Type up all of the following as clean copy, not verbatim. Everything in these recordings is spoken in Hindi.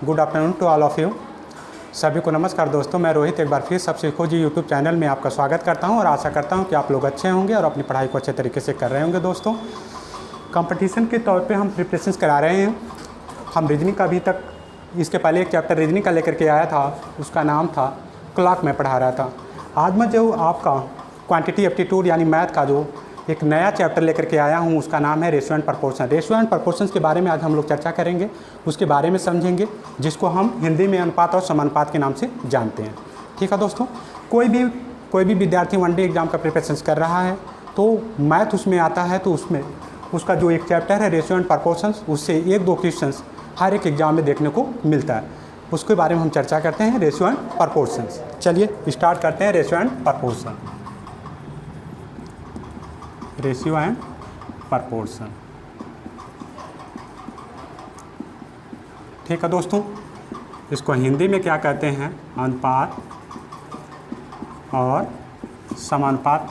Good afternoon to all of you. सभी को नमस्कार दोस्तों, मैं रोहित एक बार फिर सब सीखो जी यूट्यूब चैनल में आपका स्वागत करता हूं और आशा करता हूं कि आप लोग अच्छे होंगे और अपनी पढ़ाई को अच्छे तरीके से कर रहे होंगे। दोस्तों, कंपटीशन के तौर पे हम प्रिपरेशंस करा रहे हैं। हम रीजनिंग का अभी तक इसके पहले एक चैप्टर रीजनिंग का लेकर के आया था, उसका नाम था क्लॉक में पढ़ा रहा था। आज मैं जो आपका क्वांटिटी एप्टीट्यूड यानी मैथ का जो एक नया चैप्टर लेकर के आया हूँ, उसका नाम है ratio and proportion. Ratio and proportions के बारे में आज हम लोग चर्चा करेंगे, उसके बारे में समझेंगे, जिसको हम हिंदी में अनुपात और समानुपात के नाम से जानते हैं। ठीक है दोस्तों, कोई भी विद्यार्थी वनडे एग्जाम का प्रिपरेशन कर रहा है तो मैथ उसमें आता है, तो उसमें उसका जो एक चैप्टर है रेशियो एंड प्रपोर्शंस, उससे एक दो क्वेश्चंस हर एक एग्जाम में देखने को मिलता है। उसके बारे में हम चर्चा करते हैं, रेशियो एंड प्रपोर्शंस। चलिए स्टार्ट करते हैं ratio and proportion. Ratio and proportion. ठीक है दोस्तों, इसको हिंदी में क्या कहते हैं? अनुपात और समानुपात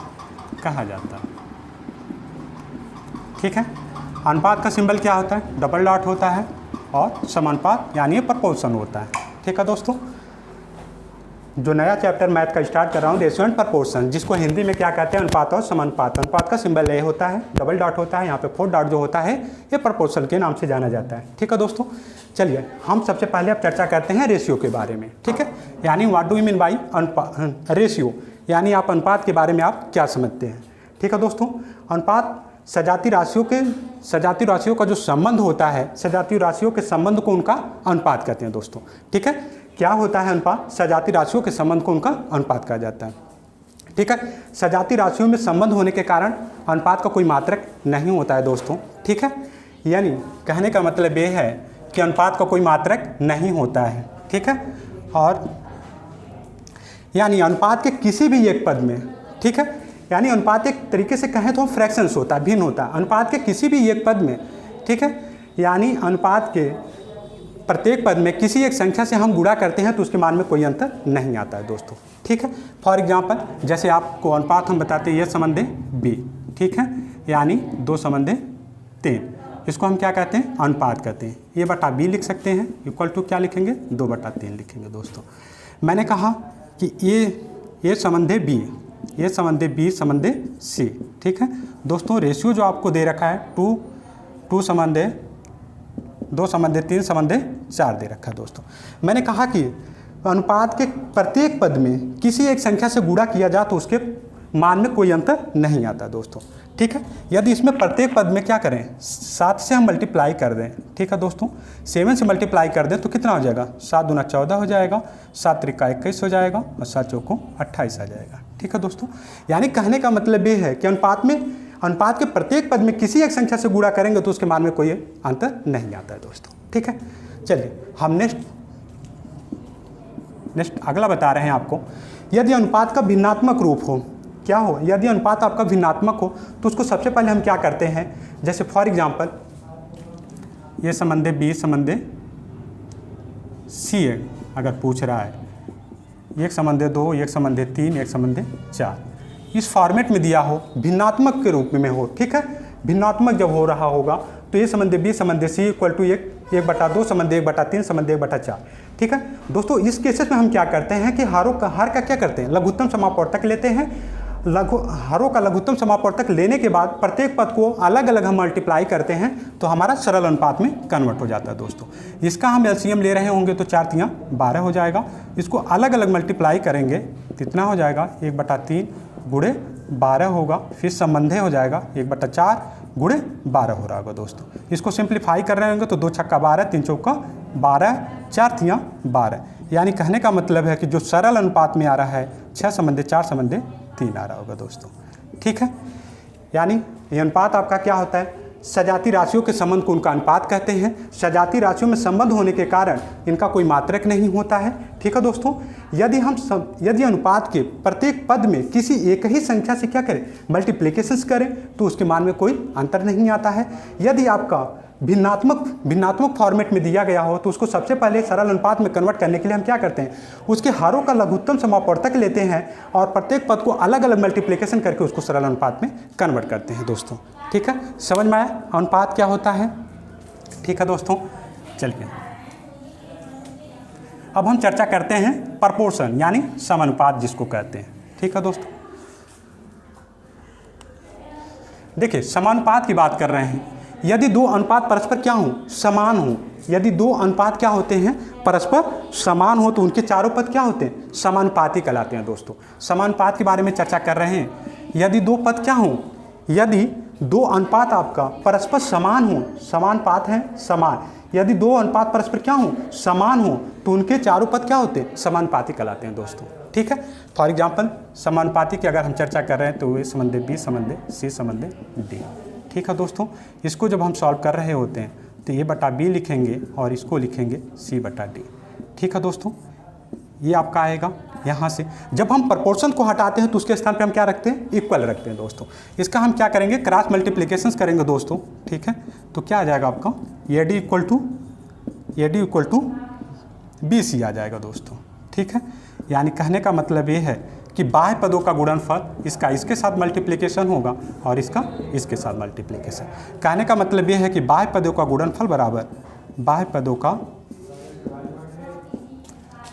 कहा जाता है। ठीक है, अनुपात का सिंबल क्या होता है? डबल डॉट होता है, और समानुपात यानी प्रपोर्शन होता है। ठीक है दोस्तों, जो नया चैप्टर मैथ का स्टार्ट कर रहा हूँ, रेशियो एंड प्रपोर्शन, जिसको हिंदी में क्या कहते हैं? अनुपात और समानुपात। अनुपात का सिंबल ए होता है, डबल डॉट होता है, यहाँ पे 4 डॉट जो होता है ये प्रपोर्शन के नाम से जाना जाता है। ठीक है दोस्तों, चलिए हम सबसे पहले अब चर्चा करते हैं रेशियो के बारे में। ठीक है, यानी what do you mean by ratio, यानी आप अनुपात के बारे में आप क्या समझते हैं? ठीक है दोस्तों, अनुपात सजाती राशियों का जो संबंध होता है, सजाती राशियों के संबंध को उनका अनुपात कहते हैं दोस्तों। ठीक है, क्या होता है अनुपात? सजाती राशियों के संबंध को उनका अनुपात कहा जाता है। ठीक है, सजाती राशियों में संबंध होने के कारण अनुपात का कोई मात्रक नहीं होता है दोस्तों। ठीक है, यानी कहने का मतलब ये है कि अनुपात का कोई मात्रक नहीं होता है। ठीक है, और यानी अनुपात के किसी भी एक पद में, ठीक है, यानी अनुपात एक तरीके से कहें तो हम फ्रैक्शंस होता है, भिन्न होता है अनुपात के किसी भी एक पद में। ठीक है, यानी अनुपात के प्रत्येक पद में किसी एक संख्या से हम गुणा करते हैं तो उसके मान में कोई अंतर नहीं आता है दोस्तों। ठीक है, फॉर एग्जांपल जैसे आपको अनुपात हम बताते हैं, ये समंदे बी, ठीक है, यानी 2 समंदे 3, इसको हम क्या कहते हैं? अनुपात कहते हैं। ये बटा बी लिख सकते हैं, इक्वल टू क्या लिखेंगे? 2/3 लिखेंगे दोस्तों। मैंने कहा कि ये समंदे बी, ये समंदे बी, समंदे सी। ठीक है दोस्तों, रेशियो जो आपको दे रखा है 2 समंदे 2 समंदे 3 समंदे 4 दे रखा है दोस्तों। मैंने कहा कि अनुपात के प्रत्येक पद में किसी एक संख्या से गुणा किया जाए तो उसके मान में कोई अंतर नहीं आता दोस्तों। ठीक है, यदि इसमें प्रत्येक पद में क्या करें? 7 से हम मल्टीप्लाई कर दें। ठीक है दोस्तों, 7 से मल्टीप्लाई कर दें तो कितना हो जाएगा? 7 दूना 14 हो जाएगा, 7 त्रिका 21 हो जाएगा, और 7 चौको 28 आ जाएगा। ठीक है दोस्तों, यानी कहने का मतलब ये है कि अनुपात के प्रत्येक पद में किसी एक संख्या से गुणा करेंगे तो उसके मान में कोई अंतर नहीं आता है दोस्तों। ठीक है, चलिए हम नेक्स्ट अगला बता रहे हैं आपको। यदि अनुपात का भिन्नात्मक रूप हो, क्या हो? यदि अनुपात आपका भिन्नात्मक हो तो उसको सबसे पहले हम क्या करते हैं? जैसे फॉर एग्जांपल ये समंदे बी, समंदे सी अगर पूछ रहा है, एक समंदे 2, एक समंदे 3, एक समंदे 4, इस फॉर्मेट में दिया हो, भिन्नात्मक के रूप में हो। ठीक है, भिन्नात्मक जब हो रहा होगा तो ये समंदे बी, समंदे सी इक्वल टू 1/2 समंदे 1/3 समंदे 1/4। ठीक है दोस्तों, इस केसेस में हम क्या करते हैं कि हर का क्या करते हैं? लघुत्तम समापवर्तक लेते हैं। हरों का लघुत्तम समापवर्तक लेने के बाद प्रत्येक पद को अलग अलग हम मल्टीप्लाई करते हैं तो हमारा सरल अनुपात में कन्वर्ट हो जाता है दोस्तों। इसका हम एलसीएम ले रहे होंगे तो 4 3 12 हो जाएगा। इसको अलग अलग मल्टीप्लाई करेंगे, कितना हो जाएगा? 1/3 गुणे 12 होगा, फिर संबंधे हो जाएगा 1/4 गुणे 12 हो रहा होगा दोस्तों। इसको सिंप्लीफाई कर रहे होंगे तो 2 छक्का 12, 3 चौका 12, 4 3 12, यानी कहने का मतलब है कि जो सरल अनुपात में आ रहा है 6 समंदे 4 समंदे 3 आ रहा होगा दोस्तों। ठीक है, यानी ये अनुपात आपका क्या होता है? सजाती राशियों के संबंध को उनका अनुपात कहते हैं। सजाती राशियों में संबंध होने के कारण इनका कोई मात्रक नहीं होता है। ठीक है दोस्तों, यदि अनुपात के प्रत्येक पद में किसी एक ही संख्या से क्या करें? मल्टीप्लिकेशंस करें तो उसके मान में कोई अंतर नहीं आता है। यदि आपका भिन्नात्मक फॉर्मेट में दिया गया हो तो उसको सबसे पहले सरल अनुपात में कन्वर्ट करने के लिए हम क्या करते हैं? उसके हरों का लघुत्तम समापवर्तक लेते हैं और प्रत्येक पद को अलग अलग मल्टीप्लिकेशन करके उसको सरल अनुपात में कन्वर्ट करते हैं दोस्तों। ठीक है, समझ में आया अनुपात क्या होता है? ठीक है दोस्तों, चलिए अब हम चर्चा करते हैं प्रपोर्शन यानी समानुपात जिसको कहते हैं। ठीक है दोस्तों, देखिए समानुपात की बात कर रहे हैं। यदि दो अनुपात परस्पर क्या हो, समान हो, यदि दो अनुपात क्या होते हैं, परस्पर समान हो, तो उनके चारों पद क्या होते हैं, समानुपाती कहलाते हैं। दोस्तों समानुपात के बारे में चर्चा कर रहे हैं। यदि दो पद क्या हो, यदि दो अनुपात आपका परस्पर समान हो, समानुपात है समान, यदि दो अनुपात परस्पर क्या हो, समान हो, तो उनके चारों पद क्या होते हैं, समानुपाती कहलाते हैं दोस्तों। ठीक है, फॉर एग्जाम्पल समानुपाती की अगर हम चर्चा कर रहे हैं तो वे संबंध बी संबंध सी संबंध डी। ठीक है दोस्तों, इसको जब हम सॉल्व कर रहे होते हैं तो ए बटा बी लिखेंगे और इसको लिखेंगे सी बटा डी। ठीक है दोस्तों, ये आपका आएगा यहाँ से। जब हम प्रपोर्शन को हटाते हैं तो उसके स्थान पे हम क्या रखते हैं, इक्वल रखते हैं दोस्तों। इसका हम क्या करेंगे, क्रॉस मल्टीप्लिकेशन करेंगे दोस्तों। ठीक है, तो क्या आ जाएगा आपका, A D equal to B C आ जाएगा दोस्तों। ठीक है, यानी कहने का मतलब ये है कि बाह्य पदों का गुणनफल इसका इसके साथ मल्टीप्लिकेशन होगा और इसका इसके साथ मल्टीप्लिकेशन। कहने का मतलब ये है कि बाह्य पदों का गुणनफल बराबर बाह्य पदों का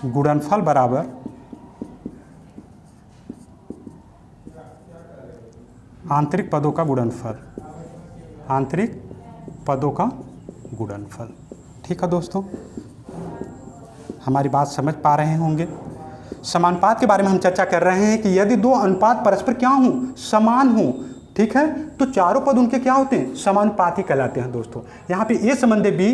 गुणनफल बराबर आंतरिक पदों का गुणनफल, आंतरिक पदों का गुणनफल। ठीक है दोस्तों, हमारी बात समझ पा रहे होंगे। समानुपात के बारे में हम चर्चा कर रहे हैं कि यदि दो अनुपात परस्पर क्या हो, समान हो, ठीक है, तो चारों पद उनके क्या होते हैं, समानुपाती कहलाते हैं दोस्तों। यहाँ पे ए संबंध बी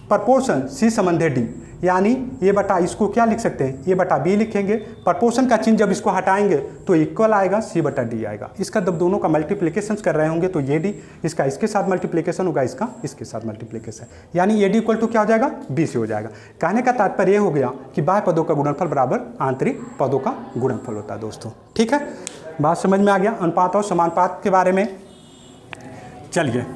प्रपोर्शन सी संबंध डी, यानी ए बटा इसको क्या लिख सकते हैं, ए बटा बी लिखेंगे। प्रपोर्शन का चिन्ह जब इसको हटाएंगे तो इक्वल आएगा, सी बटा डी आएगा। इसका जब दोनों का मल्टीप्लिकेशन कर रहे होंगे तो ये डी इसका इसके साथ मल्टीप्लिकेशन होगा, इसका इसके साथ मल्टीप्लिकेशन, यानी ए डी इक्वल टू क्या हो जाएगा, बी से हो जाएगा। कहने का तात्पर्य ये हो गया कि बाह्य पदों का गुणनफल बराबर आंतरिक पदों का गुणनफल होता है दोस्तों। ठीक है, बात समझ में आ गया अनुपात और समानुपात के बारे में। चलिए,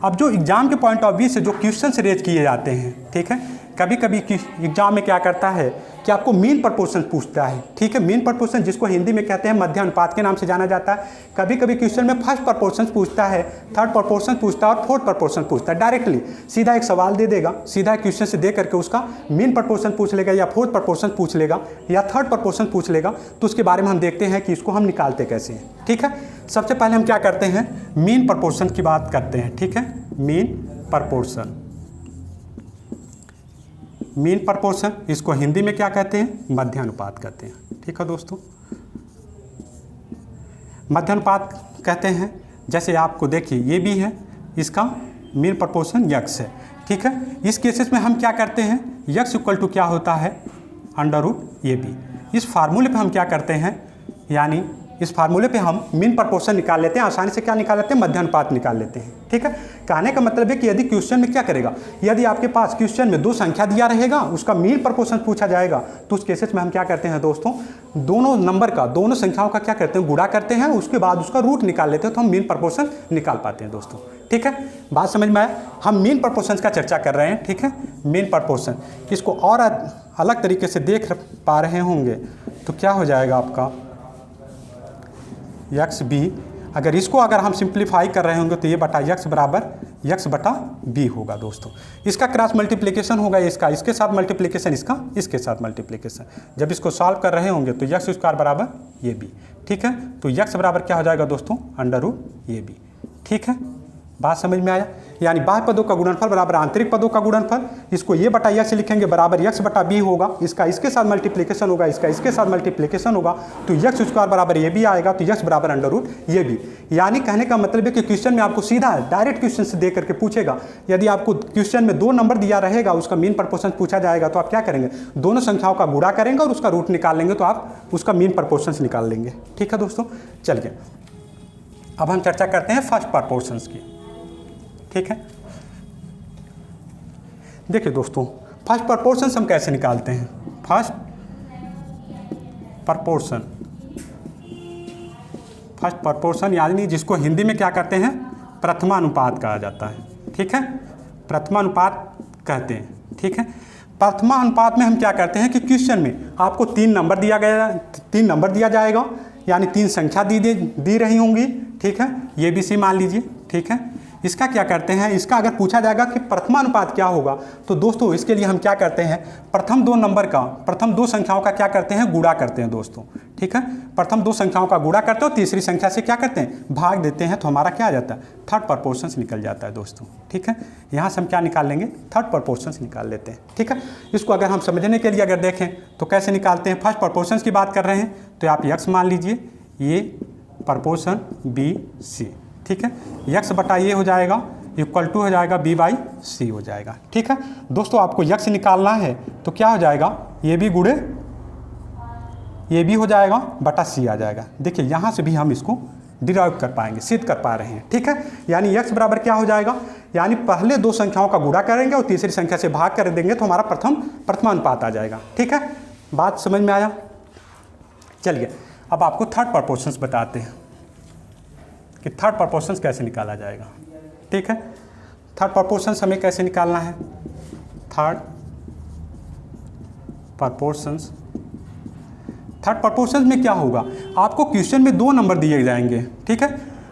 अब जो एग्जाम के पॉइंट ऑफ व्यू से जो क्वेश्चन रेज किए जाते हैं, ठीक है, कभी कभी एग्जाम में क्या करता है कि आपको मीन प्रपोर्शन पूछता है। ठीक है, मीन प्रपोर्शन जिसको हिंदी में कहते हैं मध्य अनुपात के नाम से जाना जाता है। कभी कभी क्वेश्चन में फर्स्ट प्रपोर्शन पूछता है, थर्ड प्रपोर्शन पूछता है और फोर्थ प्रपोर्शन पूछता है। डायरेक्टली सीधा एक सवाल दे देगा, सीधा क्वेश्चन से दे करके उसका मीन प्रपोर्शन पूछ लेगा या फोर्थ प्रपोर्शन पूछ लेगा या थर्ड प्रपोर्शन पूछ लेगा। तो उसके बारे में हम देखते हैं कि इसको हम निकालते कैसे हैं। ठीक है, सबसे पहले हम क्या करते हैं, मीन प्रपोर्शन की बात करते हैं। ठीक है, मीन प्रपोर्शन, मीन प्रपोर्शन इसको हिंदी में क्या कहते हैं, मध्य अनुपात कहते हैं। ठीक है दोस्तों, मध्य अनुपात कहते हैं। जैसे आपको देखिए ये भी है, इसका मीन प्रपोर्शन यक्स है। ठीक है, इस केसेस में हम क्या करते हैं, यक्स इक्वल टू क्या होता है, अंडर रूट ए बी। इस फार्मूले पे हम क्या करते हैं, यानी इस फार्मूले पे हम मीन प्रपोर्शन निकाल लेते हैं, आसानी से क्या निकाल लेते हैं, मध्य अनुपात निकाल लेते हैं। ठीक है, कहने का मतलब है कि यदि क्वेश्चन में क्या करेगा, यदि आपके पास क्वेश्चन में दो संख्या दिया रहेगा, उसका मीन प्रपोर्शन पूछा जाएगा, तो उस केसेस में हम क्या करते हैं दोस्तों, दोनों नंबर का, दोनों संख्याओं का क्या करते हैं, गुणा करते हैं, उसके बाद उसका रूट निकाल लेते हैं, तो हम मीन प्रपोर्शन निकाल पाते हैं दोस्तों। ठीक है, बात समझ में आया। हम मीन प्रपोर्शन का चर्चा कर रहे हैं। ठीक है, मीन प्रपोर्शन इसको और अलग तरीके से देख पा रहे होंगे तो क्या हो जाएगा आपका, यक्स बी, अगर इसको अगर हम सिंप्लीफाई कर रहे होंगे तो ये बटा यक्स बराबर यक्स बटा बी होगा दोस्तों। इसका क्रॉस मल्टीप्लिकेशन होगा, इसका इसके साथ मल्टीप्लिकेशन, इसका इसके साथ मल्टीप्लिकेशन। जब इसको सॉल्व कर रहे होंगे तो यक्स स्क्वायर बराबर ये बी। ठीक है, तो यक्स बराबर क्या हो जाएगा दोस्तों, अंडर रूट ये बी। ठीक है, बात समझ में आया। यानी बाह्य पदों का गुणनफल बराबर आंतरिक पदों का गुणनफल, इसको ये बटा यक्स लिखेंगे बराबर यक्स बटा बी होगा, इसका इसके साथ मल्टीप्लिकेशन होगा, इसका इसके साथ मल्टीप्लिकेशन होगा, तो यक्स स्क्वायर बराबर ये भी आएगा, तो यक्स बराबर अंडर रूट ये भी। यानी कहने का मतलब है कि क्वेश्चन में आपको सीधा डायरेक्ट क्वेश्चन से दे करके पूछेगा। यदि आपको क्वेश्चन में दो नंबर दिया रहेगा, उसका मीन प्रपोर्शन पूछा जाएगा, तो आप क्या करेंगे, दोनों संख्याओं का गुणा करेंगे और उसका रूट निकाल लेंगे, तो आप उसका मीन प्रपोर्शन निकाल लेंगे। ठीक है दोस्तों, चलिए अब हम चर्चा करते हैं फर्स्ट प्रपोर्शन की। ठीक है, देखिए दोस्तों, फर्स्ट प्रपोर्शन हम कैसे निकालते हैं। फर्स्ट प्रपोर्शन यानी जिसको हिंदी में क्या कहते हैं, प्रथमानुपात कहा जाता है। ठीक है, प्रथमानुपात कहते हैं। ठीक है, प्रथमानुपात में हम क्या करते हैं कि क्वेश्चन में आपको तीन नंबर दिया जाएगा, यानी तीन संख्या दी रही होंगी। ठीक है, ये भी सी मान लीजिए। ठीक है, इसका क्या करते हैं, इसका अगर पूछा जाएगा कि प्रथमानुपात क्या होगा, तो दोस्तों इसके लिए हम क्या करते हैं, प्रथम दो संख्याओं का क्या करते हैं, गुणा करते हैं दोस्तों। ठीक है, प्रथम दो संख्याओं का गुणा करते हैं और तीसरी संख्या से क्या करते हैं, भाग देते हैं, तो हमारा क्या आ जाता है, थर्ड प्रपोर्शंस निकल जाता है दोस्तों। ठीक है, यहाँ से हम क्या निकाल लेंगे, थर्ड प्रपोर्शंस निकाल लेते हैं। ठीक है, इसको अगर हम समझने के लिए अगर देखें तो कैसे निकालते हैं, फर्स्ट प्रपोर्शंस की बात कर रहे हैं तो आप यक्स मान लीजिए, ये प्रपोर्शन बी सी। ठीक है, यक्स बटा ये हो जाएगा इक्वल टू हो जाएगा बी बाई सी हो जाएगा। ठीक है दोस्तों, आपको यक्स निकालना है तो क्या हो जाएगा, ये भी गुणे ये भी हो जाएगा बटा सी आ जाएगा। देखिए यहाँ से भी हम इसको डिराइव कर पाएंगे, सिद्ध कर पा रहे हैं। ठीक है, यानी यक्स बराबर क्या हो जाएगा, यानी पहले दो संख्याओं का गुणा करेंगे और तीसरी संख्या से भाग कर देंगे तो हमारा प्रथमानुपात आ जाएगा। ठीक है, बात समझ में आया। चलिए अब आपको थर्ड प्रपोर्शंस बताते हैं कि थर्ड प्रपोर्शंस कैसे निकाला जाएगा। ठीक है, थर्ड प्रपोर्शंस हमें कैसे निकालना है, थर्ड प्रपोर्शंस में क्या होगा, आपको क्वेश्चन में दो नंबर दिए जाएंगे। ठीक है,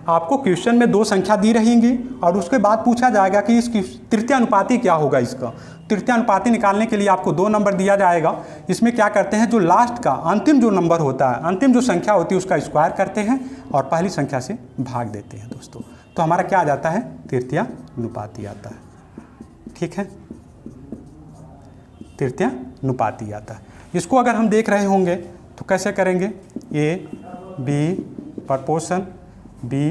आपको क्वेश्चन में दो संख्या दी रहेंगी और उसके बाद पूछा जाएगा कि इसकी तृतीय अनुपाती क्या होगा। इसका तृतीय अनुपाती निकालने के लिए आपको दो नंबर दिया जाएगा। इसमें क्या करते हैं, जो लास्ट का अंतिम जो नंबर होता है, अंतिम जो संख्या होती है उसका स्क्वायर करते हैं और पहली संख्या से भाग देते हैं दोस्तों, तो हमारा क्या आ जाता है, तृतीय अनुपाती आता है। ठीक है, तृतीय अनुपाती आता है। इसको अगर हम देख रहे होंगे तो कैसे करेंगे, A B proportion B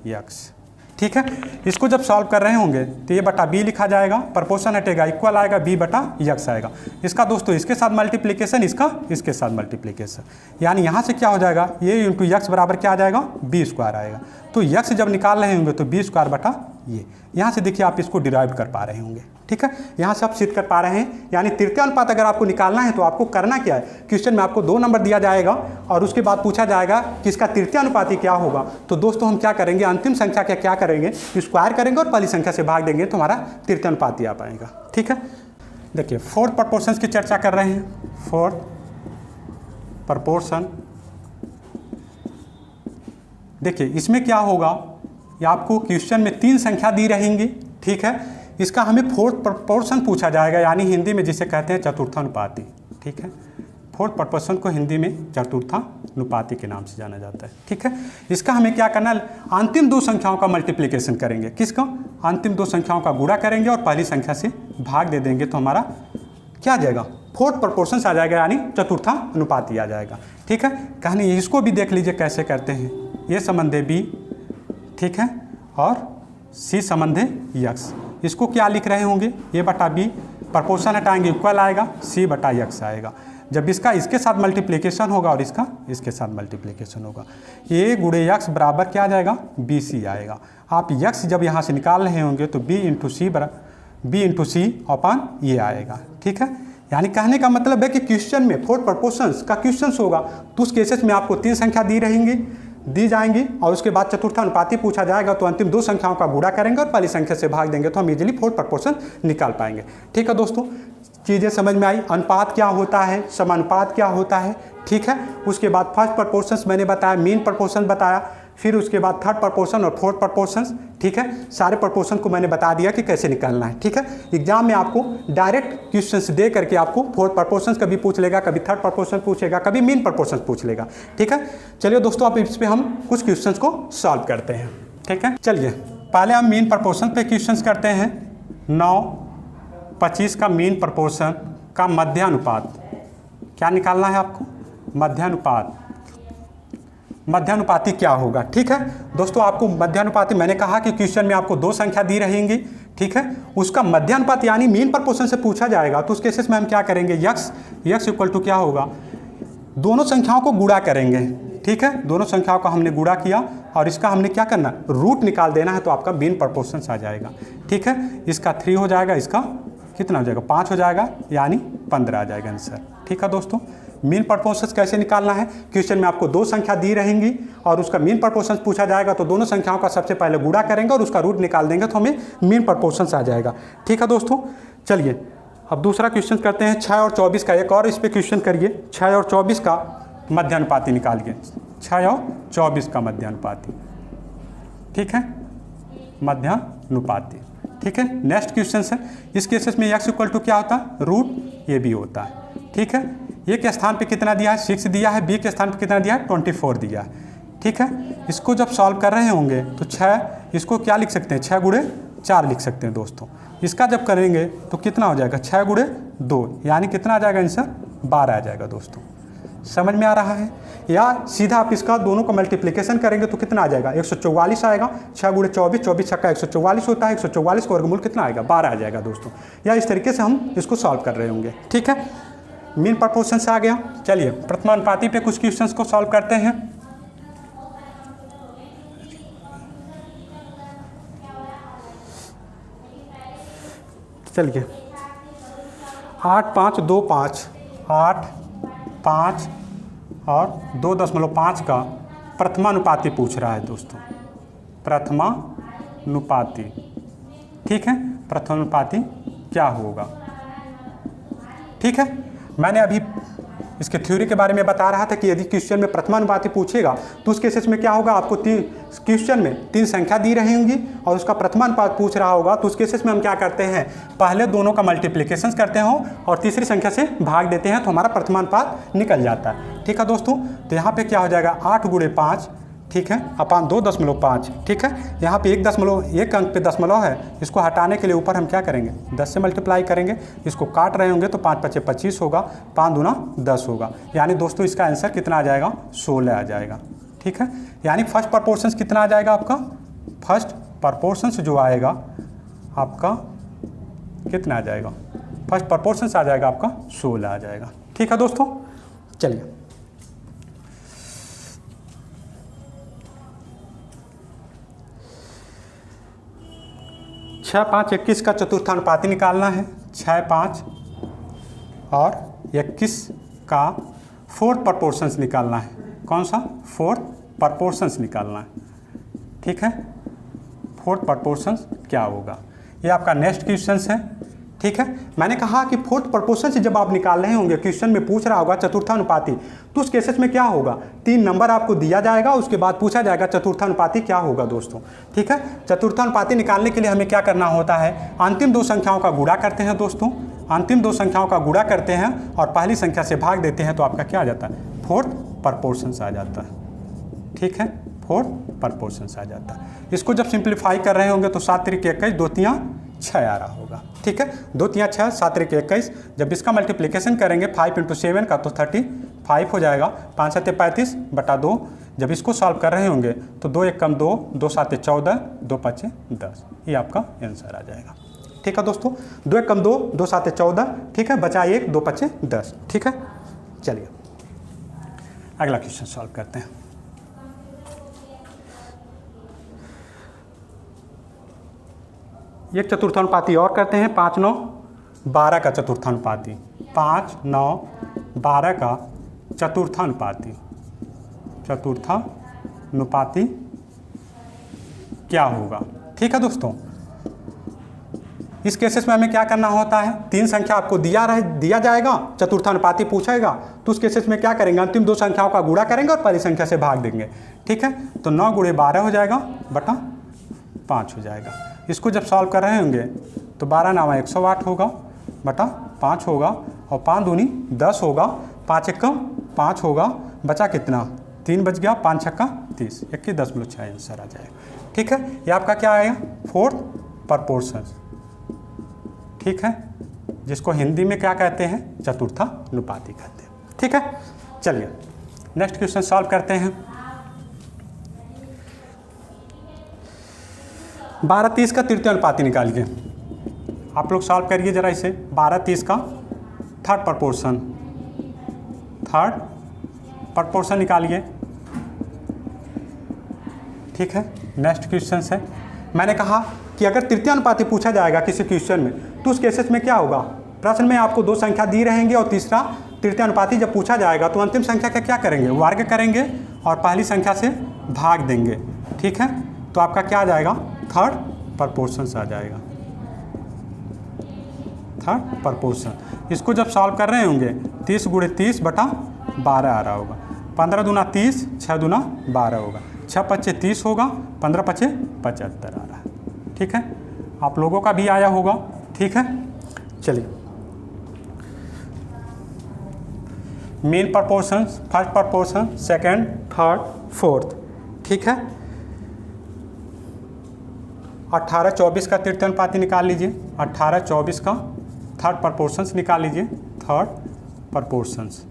X. ठीक है, इसको जब सॉल्व कर रहे होंगे तो ये बटा बी लिखा जाएगा, प्रपोर्शन हटेगा, इक्वल आएगा, बी बटा यक्स आएगा। इसका दोस्तों इसके साथ मल्टीप्लिकेशन, इसका इसके साथ मल्टीप्लिकेशन, यानी यहाँ से क्या हो जाएगा, ये इंटू यक्स बराबर क्या आ जाएगा, बी स्क्वायर आएगा। तो यक्स जब निकाल रहे होंगे तो बी स्क्वायर बटा ये, यहाँ से देखिए आप इसको डिराइव कर पा रहे होंगे। ठीक है, यहाँ से आप सिद्ध कर पा रहे हैं। यानी तृतीय अनुपात अगर आपको निकालना है तो आपको करना क्या है, क्वेश्चन में आपको दो नंबर दिया जाएगा और उसके बाद पूछा जाएगा कि इसका तृतीय अनुपाती क्या होगा। तो दोस्तों हम क्या करेंगे, अंतिम संख्या क्या करेंगे, स्क्वायर करेंगे और पहली संख्या से भाग देंगे तो हमारा तृतीय अनुपाती आ पाएगा। ठीक है, देखिए फोर्थ प्रपोर्शंस की चर्चा कर रहे हैं। फोर्थ प्रपोर्शन, देखिए इसमें क्या होगा, ये आपको क्वेश्चन में तीन संख्या दी रहेंगी। ठीक है, इसका हमें फोर्थ प्रपोर्शन पूछा जाएगा, यानी हिंदी में जिसे कहते हैं चतुर्थानुपाती। ठीक है, फोर्थ प्रपोर्शन को हिंदी में चतुर्थानुपाती के नाम से जाना जाता है। ठीक है, इसका हमें क्या करना है, अंतिम दो संख्याओं का मल्टीप्लिकेशन करेंगे। किसका, अंतिम दो संख्याओं का गुणा करेंगे और पहली संख्या से भाग दे देंगे तो हमारा क्या आ जाएगा, फोर्थ प्रपोर्शन आ जाएगा, यानी चतुर्थानुपाती आ जाएगा। ठीक है, कहानी इसको भी देख लीजिए कैसे करते हैं, ये संबंध है बी, ठीक है, और सी संबंध है यक्स। इसको क्या लिख रहे होंगे, ए बटा बी, प्रपोर्शन हटाएंगे इक्वल आएगा, सी बटा यक्स आएगा। जब इसका इसके साथ मल्टीप्लिकेशन होगा और इसका इसके साथ मल्टीप्लिकेशन होगा, ए गुणे यक्स बराबर क्या आ जाएगा, बी सी आएगा। आप यक्स जब यहाँ से निकाल रहे होंगे तो बी इंटू सी अपॉन ये आएगा। ठीक है, यानी कहने का मतलब है कि क्वेश्चन में फोर्थ प्रपोर्शंस का क्वेश्चन होगा तो उस केसेस में आपको तीन संख्या दी जाएंगी और उसके बाद चतुर्थानुपाती पूछा जाएगा तो अंतिम दो संख्याओं का गुणा करेंगे और पहली संख्या से भाग देंगे तो हम इजीली फोर्थ प्रपोर्शन निकाल पाएंगे। ठीक है दोस्तों, चीज़ें समझ में आई, अनुपात क्या होता है, समानुपात क्या होता है। ठीक है, उसके बाद फर्स्ट प्रपोर्शंस मैंने बताया, मीन प्रपोर्शन बताया, फिर उसके बाद थर्ड प्रपोर्शन और फोर्थ प्रपोर्शंस। ठीक है, सारे प्रपोर्शन को मैंने बता दिया कि कैसे निकालना है। ठीक है, एग्जाम में आपको डायरेक्ट क्वेश्चंस दे करके आपको फोर्थ प्रपोर्शंस कभी पूछ लेगा, कभी थर्ड प्रपोर्शन पूछेगा, कभी मीन प्रपोर्शंस पूछ लेगा। ठीक है, चलिए दोस्तों अब इस पर हम कुछ क्वेश्चंस को सॉल्व करते हैं। ठीक है, चलिए पहले हम मीन प्रपोर्शन पे क्वेश्चंस करते हैं। 9/25 का मीन प्रपोर्शन का मध्यानुपात क्या निकालना है आपको, मध्यानुपाती क्या होगा। ठीक है दोस्तों, आपको मध्यानुपाती मैंने कहा कि क्वेश्चन में आपको दो संख्या दी रहेंगी। ठीक है, उसका मध्यानुपात यानी मीन प्रपोर्शन से पूछा जाएगा तो उस केसेस में हम क्या करेंगे, यक्स इक्वल टू क्या होगा, दोनों संख्याओं को गुणा करेंगे। ठीक है, दोनों संख्याओं का हमने गुणा किया और इसका हमने क्या करना, रूट निकाल देना है तो आपका मीन प्रपोर्शन आ जाएगा। ठीक है, इसका 3 हो जाएगा, इसका कितना हो जाएगा, 5 हो जाएगा, यानी 15 आ जाएगा आंसर। ठीक है दोस्तों, मीन प्रपोर्शंस कैसे निकालना है, क्वेश्चन में आपको दो संख्या दी रहेंगी और उसका मीन प्रपोर्शंस पूछा जाएगा तो दोनों संख्याओं का सबसे पहले गुणा करेंगे और उसका रूट निकाल देंगे तो हमें मीन प्रपोर्शंस आ जाएगा। ठीक है दोस्तों, चलिए अब दूसरा क्वेश्चन करते हैं 6 और 24 का। एक और इस पर क्वेश्चन करिए, 6 और 24 का मध्यानुपाती निकालिए, 6 और 24 का मध्यानुपाती। ठीक है, मध्यानुपाती। ठीक है, नेक्स्ट क्वेश्चन है, इस केसेस में x इक्वल टू क्या होता है, रूट ए बी होता है। ठीक है, ए के स्थान पे कितना दिया है, 6 दिया है, बी के स्थान पे कितना दिया है, 24 दिया है। ठीक है, इसको जब सॉल्व कर रहे होंगे तो 6, इसको क्या लिख सकते हैं, 6 गुणे 4 लिख सकते हैं दोस्तों। इसका जब करेंगे तो कितना हो जाएगा, 6 गुणे 2, यानी कितना आ जाएगा आंसर, 12 आ जाएगा दोस्तों। समझ में आ रहा है? या सीधा आप इसका दोनों का मल्टीप्लिकेशन करेंगे तो कितना आ जाएगा, 144 आएगा। 6 गुणे 24, 24 छक्का 144 होता है, 144 का वर्गमूल कितना आएगा, 12 आ जाएगा दोस्तों। या इस तरीके से हम इसको सॉल्व कर रहे होंगे। ठीक है, मीन प्रपोर्शन से आ गया। चलिए प्रथमानुपाती पे कुछ क्वेश्चंस को सॉल्व करते हैं। चलिए 8, 5, 2, 5, 8, 5 और 2.5 का प्रथमानुपाती पूछ रहा है दोस्तों, प्रथमानुपाती। ठीक है, प्रथमानुपाती क्या होगा। ठीक है, मैंने अभी इसके थ्योरी के बारे में बता रहा था कि यदि क्वेश्चन में प्रथमानुपाती पूछेगा तो उस केसेस में क्या होगा, आपको क्वेश्चन में 3 संख्या दी रही होंगी और उसका प्रथमानुपात पूछ रहा होगा, तो उस केसेस में हम क्या करते हैं, पहले दोनों का मल्टीप्लिकेशन करते हो और तीसरी संख्या से भाग देते हैं तो हमारा प्रथमानुपात निकल जाता है। ठीक है दोस्तों, तो यहाँ पे क्या हो जाएगा, 8 गुणे 5, ठीक है, अपान 2.5। ठीक है, यहाँ पे 1 अंक पे दशमलव है, इसको हटाने के लिए ऊपर हम क्या करेंगे, 10 से मल्टीप्लाई करेंगे। इसको काट रहे होंगे तो 5 × 5 = 25 होगा, 5 दूना 10 होगा, यानी दोस्तों इसका आंसर कितना आ जाएगा, 16 आ जाएगा। ठीक है, यानी फर्स्ट प्रपोर्शंस कितना आ जाएगा आपका, फर्स्ट प्रपोर्शंस जो आएगा आपका कितना आ जाएगा, फर्स्ट प्रपोर्शंस आ जाएगा आपका 16 आ जाएगा। ठीक है दोस्तों, चलिए 6, 5, 21 का चतुर्थानुपाती निकालना है। 6, 5 और 21 का 4th प्रपोर्शंस निकालना है। कौन सा, 4th प्रपोर्शंस निकालना है। ठीक है, 4th प्रपोर्शंस क्या होगा, ये आपका नेक्स्ट क्वेश्चन है। ठीक है, मैंने कहा कि 4th प्रपोर्शन से जब आप निकाल रहे होंगे, क्वेश्चन में पूछ रहा होगा चतुर्थानुपाती, तो उस केसेस में क्या होगा, 3 नंबर आपको दिया जाएगा, उसके बाद पूछा जाएगा चतुर्थानुपाती क्या होगा दोस्तों। ठीक है, चतुर्थानुपाती निकालने के लिए हमें क्या करना होता है, अंतिम 2 संख्याओं का गुणा करते हैं दोस्तों, अंतिम 2 संख्याओं का गुणा करते हैं और पहली संख्या से भाग देते हैं तो आपका क्या आ जाता है, 4th प्रपोर्शंस आ जाता है। ठीक है, 4th प्रपोर्शंस आ जाता है। इसको जब सिंप्लीफाई कर रहे होंगे तो 7 × 3 = 21, 2 × 3 = 6 आ रहा होगा। ठीक है, 2 × 3 = 6, 7 × 3 = 21। जब इसका मल्टीप्लिकेशन करेंगे 5 × 7 का तो 35 हो जाएगा, 5 × 7 = 35 बटा 2। जब इसको सॉल्व कर रहे होंगे तो 2 × 1 = 2, 2 × 7 = 14, 2 × 5 = 10, ये आपका आंसर आ जाएगा। ठीक है दोस्तों, 2 × 1 = 2, 2 × 7 = 14, ठीक है, बचा 1, 2 × 5 = 10। ठीक है, चलिए अगला क्वेश्चन सॉल्व करते हैं। एक चतुर्थानुपाती और करते हैं, 5, 9, 12 का चतुर्थानुपाती। 5, 9, 12 का चतुर्थानुपाती, चतुर्थानुपाती क्या होगा। ठीक है दोस्तों, इस केसेस में हमें क्या करना होता है, 3 संख्या आपको दिया जाएगा, चतुर्थानुपाती पूछेगा, तो उस केसेस में क्या करेंगे, अंतिम 2 संख्याओं का गुणा करेंगे और पहली संख्या से भाग देंगे। ठीक है, तो 9 × 12 हो जाएगा बटा 5 हो जाएगा। इसको जब सॉल्व कर रहे होंगे तो 12 × 9 = 108 होगा बटा 5 होगा और 5 दूनी 10 होगा, 5 × 1 = 5 होगा, बचा कितना, 3 बच गया, 5 × 6 = 30, 21.6 आंसर आ जाएगा। ठीक है, ये आपका क्या आएगा, 4th प्रपोर्शंस। ठीक है, जिसको हिंदी में क्या कहते हैं, चतुर्थानुपाती कहते हैं। ठीक है, चलिए नेक्स्ट क्वेश्चन सॉल्व करते हैं। 12, 30 का तृतीयानुपाती निकालिए। आप लोग सॉल्व करिए जरा इसे। 12, 30 का 3rd प्रपोर्शन, 3rd प्रपोर्शन निकालिए। ठीक है, नेक्स्ट क्वेश्चन है। मैंने कहा कि अगर तृतीयानुपाती पूछा जाएगा किसी क्वेश्चन में तो उस केसेस में क्या होगा, प्रश्न में आपको 2 संख्या दी रहेंगे और तीसरा तृतीयानुपाती जब पूछा जाएगा तो अंतिम संख्या का क्या करेंगे, वर्ग करेंगे और पहली संख्या से भाग देंगे। ठीक है, तो आपका क्या आ जाएगा, 3rd प्रपोर्शंस आ जाएगा, 3rd प्रपोर्शन। इसको जब सॉल्व कर रहे होंगे 30 × 30 बटा 12 आ रहा होगा, 15 दूना 30, 6 दूना 12 होगा, 6 × 5 = 30 होगा, 15 × 5 = 75 आ रहा है। ठीक है, आप लोगों का भी आया होगा। ठीक है, चलिए mean proportion, first proportion, second, third, fourth. ठीक है, 18-24 का तृतीय अनुपाती निकाल लीजिए, 18-24 का थर्ड प्रपोर्शंस निकाल लीजिए, थर्ड प्रपोर्शंस,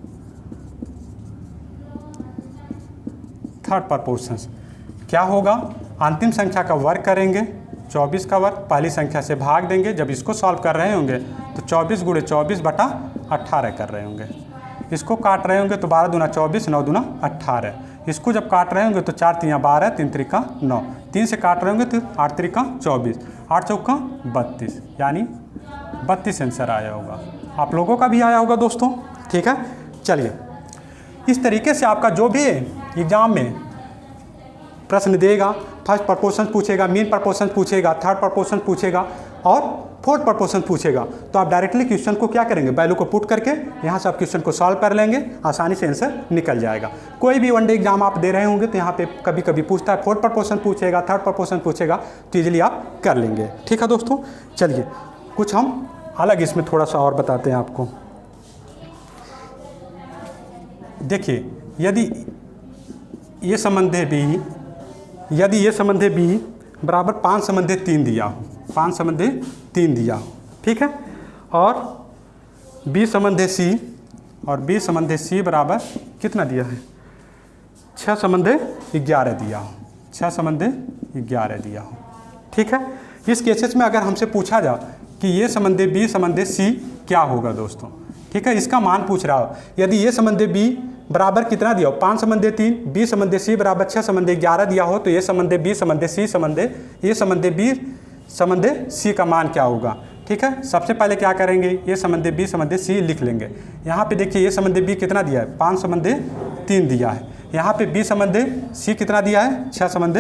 थर्ड प्रपोर्शंस क्या होगा, अंतिम संख्या का वर्ग करेंगे, 24 का वर्ग पहली संख्या से भाग देंगे। जब इसको सॉल्व कर रहे होंगे तो 24 × 24/18 कर रहे होंगे। इसको काट रहे होंगे तो 12 दूना 24, 9 दूना 18। इसको जब काट रहे होंगे तो 4 × 12, 3 × 3 = 9, 3 से काट रहे होंगे तो 8 × 3 = 24, 8 × 4 = 32, यानी 32 आंसर आया होगा। आप लोगों का भी आया होगा दोस्तों। ठीक है, चलिए इस तरीके से आपका जो भी एग्जाम में प्रश्न देगा, फर्स्ट प्रपोर्शन पूछेगा, मीन प्रपोर्शन पूछेगा, थर्ड प्रपोर्शन पूछेगा और फोर्थ प्रपोर्शन पूछेगा, तो आप डायरेक्टली क्वेश्चन को क्या करेंगे, वैल्यू को पुट करके यहाँ से आप क्वेश्चन को सॉल्व कर लेंगे, आसानी से आंसर निकल जाएगा। कोई भी वनडे एग्जाम आप दे रहे होंगे तो यहाँ पे कभी कभी पूछता है, फोर्थ प्रपोर्शन पूछेगा, थर्ड प्रपोर्शन पूछेगा, तो ईजिली आप कर लेंगे। ठीक है दोस्तों, चलिए कुछ हम अलग इसमें थोड़ा सा और बताते हैं आपको। देखिए, यदि ये संबंध है बी, यदि ये संबंध है बी बराबर 5 संबंध 3 दिया हो, 5 संबंध 3 दिया हो, ठीक है, और बी संबंध सी, और बी संबंध सी बराबर कितना दिया है, 6 संबंध 11 दिया हो, 6 संबंध 11 दिया हो। ठीक है, इस केसेस में अगर हमसे पूछा जाए कि ये संबंध बी संबंध सी क्या होगा दोस्तों, ठीक है, इसका मान पूछ रहा हो, यदि ये संबंध बी बराबर कितना दिया हो, 5 संबंध 3, बी संबंध सी बराबर 6 संबंध 11 दिया हो, तो ये संबंध बी संबंध सी संबंध, ये संबंध बी संबंध सी का मान क्या होगा। ठीक है, सबसे पहले क्या करेंगे, ये संबंध बी संबंध सी लिख लेंगे। यहाँ पे देखिए ये संबंध बी कितना दिया है, 5 संबंध 3 दिया है, यहाँ पे बी संबंध सी कितना दिया है, 6 संबंध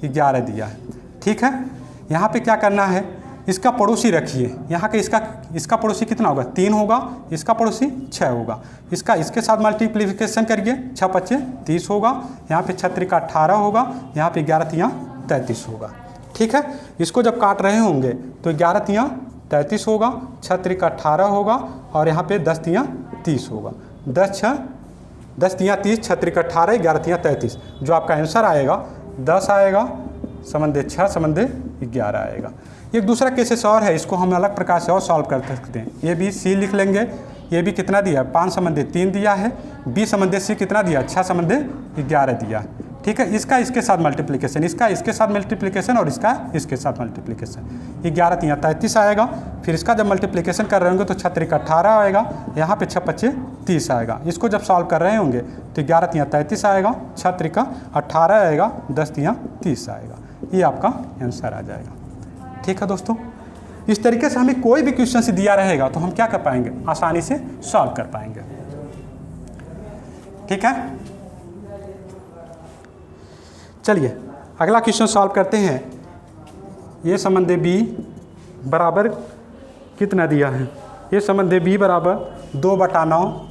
11 दिया है। ठीक है, यहाँ पे क्या करना है, इसका पड़ोसी रखिए, यहाँ के इसका पड़ोसी कितना होगा, 3 होगा, इसका पड़ोसी 6 होगा, इसका इसके साथ मल्टीप्लिकेशन करिए, 6 × 5 = 30 होगा, यहाँ पे 6 × 3 = 18 होगा, यहाँ पे 11 × 3 = 33 होगा। ठीक है, इसको जब काट रहे होंगे तो 11 × 3 = 33 होगा, 6 × 3 = 18 होगा, और यहाँ पे 10 × 3 = 30 होगा, 10 × 3 = 30, 6 × 3 = 18, 11 × 3 = 33। जो आपका आंसर आएगा 10 आएगा, संबंध 6 संबंध 11 आएगा। एक दूसरा केसेस और है, इसको हम अलग प्रकार से और सॉल्व कर सकते हैं। ये भी सी लिख लेंगे, ये भी कितना दिया है, 5 संबंध 3 दिया है, बी संबंध सी कितना दिया है, 6 संबंध 11 दिया है। ठीक है, इसका इसके साथ मल्टीप्लिकेशन, इसका इसके साथ मल्टीप्लिकेशन, और इसका इसके साथ मल्टीप्लिकेशन, 11 × 3 = 33 आएगा। फिर इसका जब मल्टीप्लिकेशन कर रहे होंगे तो 6 × 3 = 18 आएगा, यहाँ पे 6 × 5 = 30 आएगा। इसको जब सॉल्व कर रहे होंगे तो 11 × 3 = 33 आएगा, 6 × 3 = 18 आएगा, 10 × 3 = 30 आएगा। ये आपका आंसर आ जाएगा। ठीक है दोस्तों, इस तरीके से हमें कोई भी क्वेश्चन से दिया रहेगा तो हम क्या कर पाएंगे, आसानी से सॉल्व कर पाएंगे। ठीक है, चलिए अगला क्वेश्चन सॉल्व करते हैं। ये संबंध बी बराबर कितना दिया है, ये संबंध बी बराबर 2/9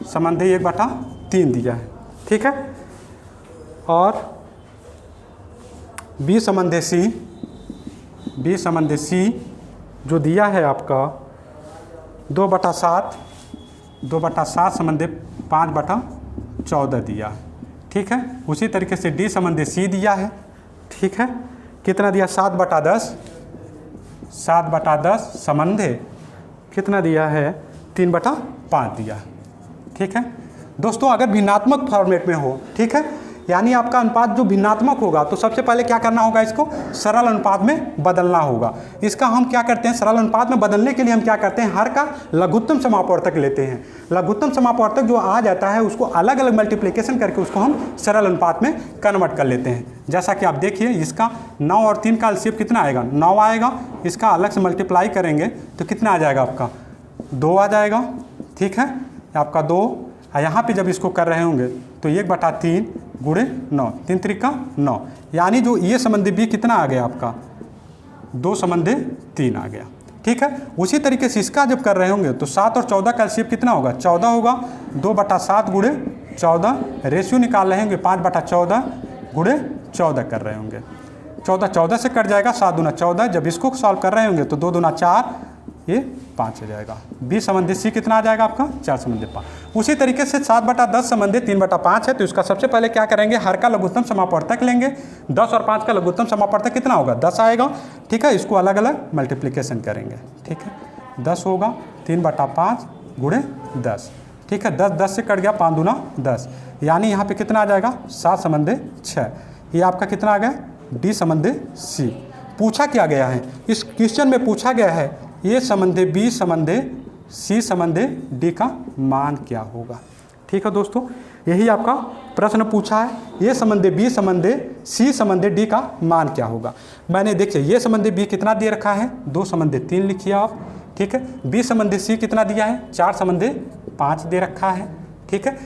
संबंध 1/3 दिया है। ठीक है, और बी संबंध सी जो दिया है आपका 2/7 संबंध 5/14 दिया है। ठीक है, उसी तरीके से डी संबंध सी दिया है। ठीक है, कितना दिया, 7/10 संबंध कितना दिया है, 3/5 दिया है। ठीक है दोस्तों, अगर भिन्नात्मक फॉर्मेट में हो, ठीक है, यानी आपका अनुपात जो भिन्नात्मक होगा तो सबसे पहले क्या करना होगा, इसको सरल अनुपात में बदलना होगा। इसका हम क्या करते हैं, सरल अनुपात में बदलने के लिए हम क्या करते हैं, हर का लघुत्तम समापवर्तक लेते हैं। लघुत्तम समापवर्तक जो आ जाता है उसको अलग अलग मल्टीप्लिकेशन करके उसको हम सरल अनुपात में कन्वर्ट कर लेते हैं। जैसा कि आप देखिए, इसका 9 और 3 का एलसीएम कितना आएगा, 9 आएगा, इसका अलग से मल्टीप्लाई करेंगे तो कितना आ जाएगा, आपका 2 आ जाएगा। ठीक है, आपका 2, यहाँ पे जब इसको कर रहे होंगे तो 1/3 × 9, 3 × 3 = 9, यानी जो ये संबंध भी कितना आ गया आपका, 2 संबंध 3 आ गया। ठीक है, उसी तरीके से इसका जब कर रहे होंगे तो 7 और 14 का एलसीएम कितना होगा, 14 होगा, 2/7 × 14, रेशियो निकाल रहे होंगे 5/14 × 14 कर रहे होंगे। 14, 14 से कट जाएगा, 7 दूना 14। जब इसको सॉल्व कर रहे होंगे तो 2 दूना 4, ये 5 हो जाएगा। बी संबंधी सी कितना आ जाएगा आपका 4 संबंधी 5। उसी तरीके से 7/10 संबंधी 3/5 है, तो इसका सबसे पहले क्या करेंगे, हर का लघुत्तम समापवर्तक लेंगे। 10 और 5 का लघुत्तम समापवर्तक कितना होगा 10 आएगा। ठीक है, इसको अलग अलग मल्टीप्लिकेशन करेंगे। ठीक है, 10 होगा 3/5 गुणे 10। ठीक है, 10 10 से कट गया, 5 दूना 10, यानी यहाँ पे कितना आ जाएगा 7 संबंधी 6। ये आपका कितना आ गया डी संबंधी सी। पूछा क्या गया है, इस क्वेश्चन में पूछा गया है ये संबंधी बी संबंधी सी संबंधी डी का मान क्या होगा। ठीक है दोस्तों, यही आपका प्रश्न पूछा है, ये संबंधी बी संबंधी सी संबंधी डी का मान क्या होगा। मैंने देखिए ये संबंधी बी कितना दे रखा है 2 संबंधी 3 लिखिए आप। ठीक है, बी संबंधी सी कितना दिया है 4 संबंधी 5 दे रखा है। ठीक है,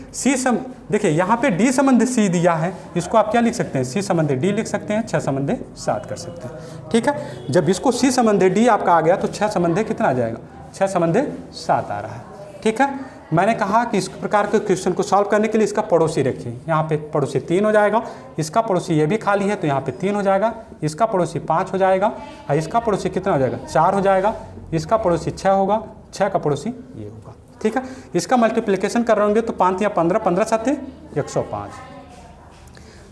देखिए यहाँ पे डी संबंधी सी दिया है, इसको आप क्या लिख सकते हैं सी संबंधी डी लिख सकते हैं, 6 संबंधी 7 कर सकते हैं। ठीक है, जब इसको सी संबंधी डी आपका आ गया तो 6 संबंधी कितना आ जाएगा 6 संबंधी 7 आ रहा है। ठीक है, मैंने कहा कि इस प्रकार के क्वेश्चन को सॉल्व करने के लिए इसका पड़ोसी रखिए। यहाँ पे पड़ोसी 3 हो जाएगा, इसका पड़ोसी ये भी खाली है तो यहाँ पे 3 हो जाएगा, इसका पड़ोसी 5 हो जाएगा, और इसका पड़ोसी कितना हो जाएगा 4 हो जाएगा, इसका पड़ोसी 6 होगा, 6 का पड़ोसी ये होगा। ठीक है, इसका मल्टीप्लिकेशन कर रहे होंगे तो 5 या 15, 15 7 105,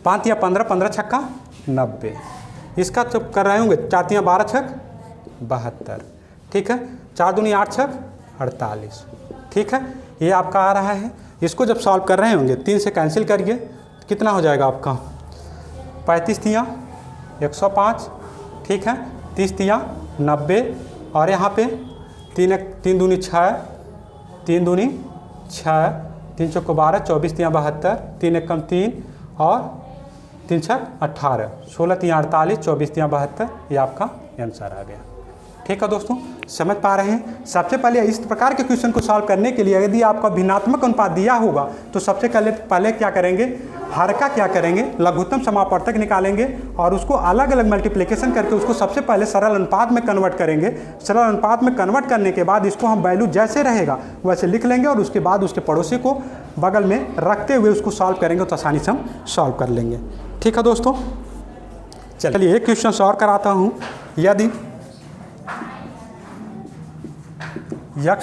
5 या 15, 15 छक्का 90। इसका जब कर रहे होंगे 4 या 12 छक 72। ठीक है, 4 दूनी 8 छक 48। ठीक है, ये आपका आ रहा है। इसको जब सॉल्व कर रहे होंगे 3 से कैंसिल करिए, कितना हो जाएगा आपका 35 तिया 105। ठीक है, 30 तिया 90, और यहाँ पे 3 दूनी 6, 3 दूनी 6, 3 चौको 12, 24 तिया 72, 3 एकम 3 और 3 छक 18, 16 तिया 48, 24 तिया 72, ये आपका आंसर आ गया। ठीक है दोस्तों, समझ पा रहे हैं। सबसे पहले इस प्रकार के क्वेश्चन को सॉल्व करने के लिए यदि आपका भिन्नात्मक अनुपात दिया होगा तो सबसे पहले क्या करेंगे, हर का क्या करेंगे लघुत्तम समापवर्तक निकालेंगे और उसको अलग अलग मल्टीप्लिकेशन करके उसको सबसे पहले सरल अनुपात में कन्वर्ट करेंगे। सरल अनुपात में कन्वर्ट करने के बाद इसको हम वैल्यू जैसे रहेगा वैसे लिख लेंगे और उसके बाद उसके पड़ोसी को बगल में रखते हुए उसको सॉल्व करेंगे तो आसानी से हम सॉल्व कर लेंगे। ठीक है दोस्तों, चलिए एक क्वेश्चन और कराता हूँ। यदि x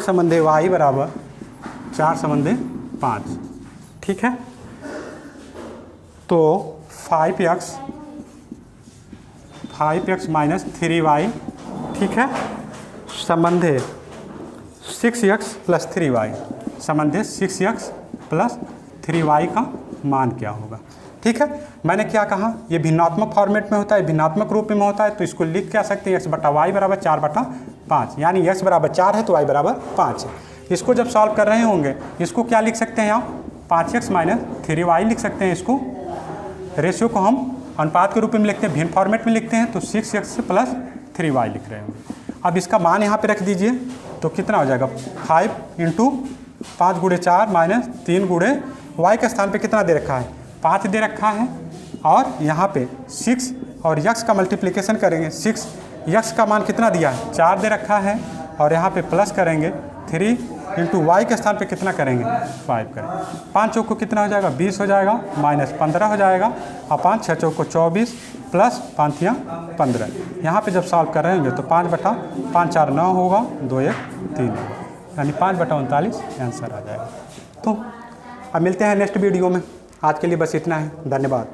संबंधी y बराबर 4 संबंधी 5, ठीक है, तो 5x माइनस 3y, ठीक है, संबंधी 6x प्लस 3y, संबंधी 6x प्लस 3y का मान क्या होगा। ठीक है, मैंने क्या कहा ये भिन्नात्मक फॉर्मेट में होता है, भिन्नात्मक रूप में होता है, तो इसको लिख क्या सकते हैं x बटा वाई बराबर 4/5, यानी x बराबर 4 है तो y बराबर 5 है। इसको जब सॉल्व कर रहे होंगे इसको क्या लिख सकते हैं आप 5x माइनस 3y लिख सकते हैं। इसको रेशियो को हम अनुपात के रूप में लिखते हैं, भिन्न फॉर्मेट में लिखते हैं तो 6x प्लस 3y लिख रहे होंगे। अब इसका मान यहाँ पे रख दीजिए तो कितना हो जाएगा 5 इंटू 5 गुणे 4 माइनस 3 गुणे y के स्थान पे कितना दे रखा है 5 दे रखा है, और यहाँ पे 6 और x का मल्टीप्लिकेशन करेंगे, 6 x का मान कितना दिया है 4 दे रखा है, और यहाँ पे प्लस करेंगे 3 इंटू वाई के स्थान पे कितना करेंगे 5 करेंगे। 5 चौक को कितना हो जाएगा 20 हो जाएगा, माइनस 15 हो जाएगा, और 5 6 चौक को 24 प्लस 5 या 15। यहाँ पे जब सॉल्व कर रहे होंगे तो 5/5 4 9 होगा, 2 1 3 होगा, यानी 5/39 आंसर आ जाएगा। तो अब मिलते हैं नेक्स्ट वीडियो में, आज के लिए बस इतना है, धन्यवाद।